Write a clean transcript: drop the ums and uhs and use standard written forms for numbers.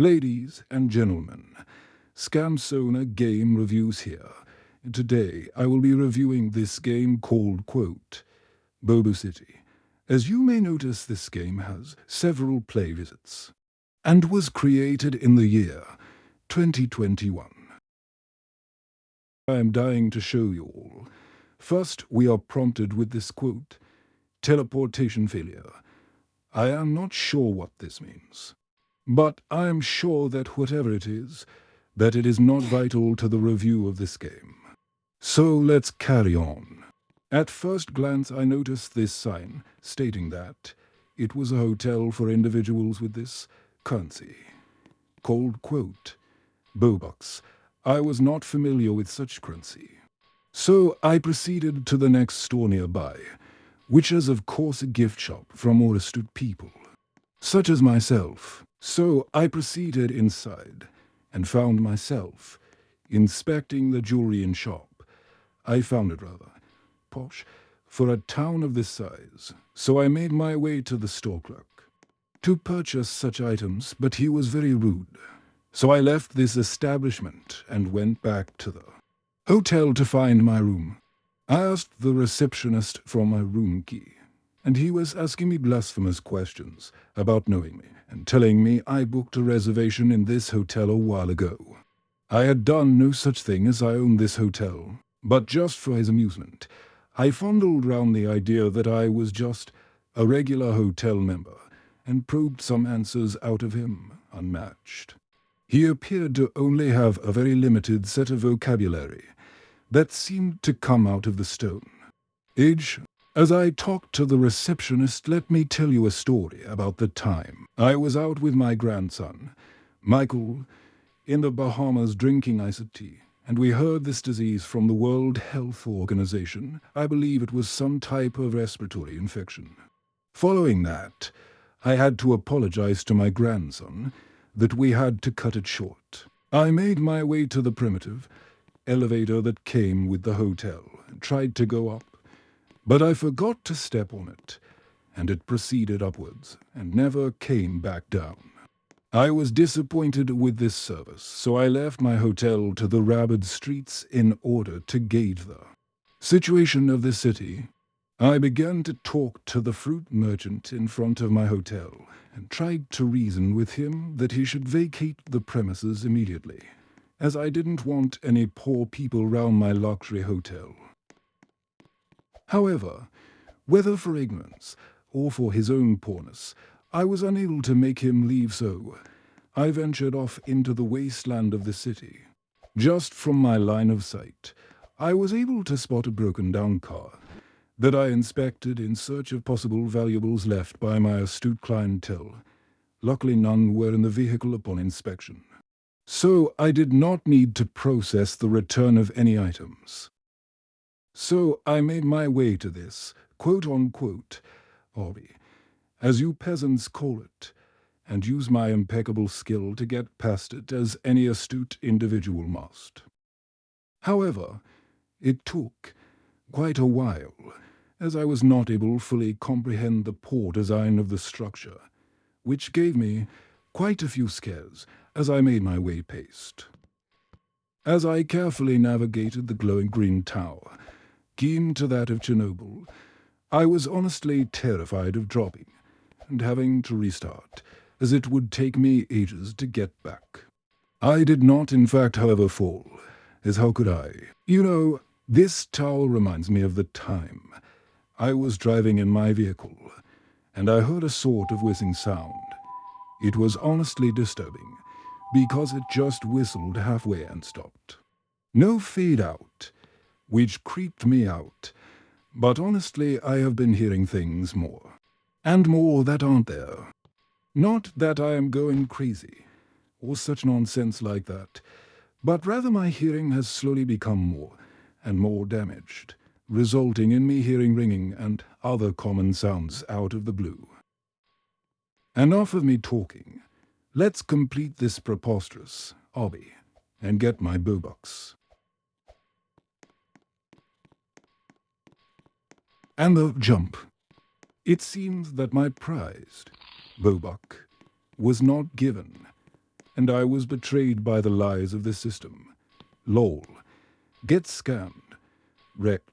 Ladies and gentlemen, Scamsona Game Reviews here. Today I will be reviewing this game called, Bobu City. As you may notice, this game has several play visits and was created in the year 2021. I am dying to show you all. First, we are prompted with this teleportation failure. I am not sure what this means, but I am sure that whatever it is, that it is not vital to the review of this game. So let's carry on. At first glance I noticed this sign stating that it was a hotel for individuals with this currency, called, Bobucks. I was not familiar with such currency. So I proceeded to the next store nearby, which is of course a gift shop from more astute people, such as myself. So I proceeded inside and found myself inspecting the jewelry in shop. I found it rather posh for a town of this size, so I made my way to the store clerk to purchase such items, but he was very rude. So I left this establishment and went back to the hotel to find my room. I asked the receptionist for my room key, and he was asking me blasphemous questions about knowing me and telling me I booked a reservation in this hotel a while ago. I had done no such thing as I owned this hotel, but just for his amusement, I fondled round the idea that I was just a regular hotel member and probed some answers out of him, unmatched. He appeared to only have a very limited set of vocabulary that seemed to come out of the stone. As I talked to the receptionist, let me tell you a story about the time I was out with my grandson, Michael, in the Bahamas drinking iced tea, and we heard this disease from the World Health Organization. I believe it was some type of respiratory infection. Following that, I had to apologize to my grandson that we had to cut it short. I made my way to the primitive elevator that came with the hotel and tried to go up, but I forgot to step on it, and it proceeded upwards and never came back down. I was disappointed with this service, so I left my hotel to the rabid streets in order to gauge the situation of the city. I began to talk to the fruit merchant in front of my hotel and tried to reason with him that he should vacate the premises immediately, as I didn't want any poor people round my luxury hotel. However, whether for ignorance or for his own poorness, I was unable to make him leave, so I ventured off into the wasteland of the city. Just from my line of sight, I was able to spot a broken-down car that I inspected in search of possible valuables left by my astute clientele. Luckily none were in the vehicle upon inspection, so I did not need to process the return of any items. So I made my way to this, obby, as you peasants call it, and use my impeccable skill to get past it as any astute individual must. However, it took quite a while, as I was not able to fully comprehend the poor design of the structure, which gave me quite a few scares as I made my way past. As I carefully navigated the glowing green tower, keen to that of Chernobyl, I was honestly terrified of dropping and having to restart, as it would take me ages to get back. I did not, in fact, however, fall, as how could I? You know, this tower reminds me of the time I was driving in my vehicle, and I heard a sort of whizzing sound. It was honestly disturbing, because it just whistled halfway and stopped. No fade out, which creeped me out, but honestly I have been hearing things more, and more that aren't there. Not that I am going crazy, or such nonsense like that, but rather my hearing has slowly become more and more damaged, resulting in me hearing ringing and other common sounds out of the blue. Enough of me talking. Let's complete this preposterous obby and get my Bobucks. And the jump. It seems that my prized Bobuck was not given, and I was betrayed by the lies of the system. Lol. Get scammed. Wrecked.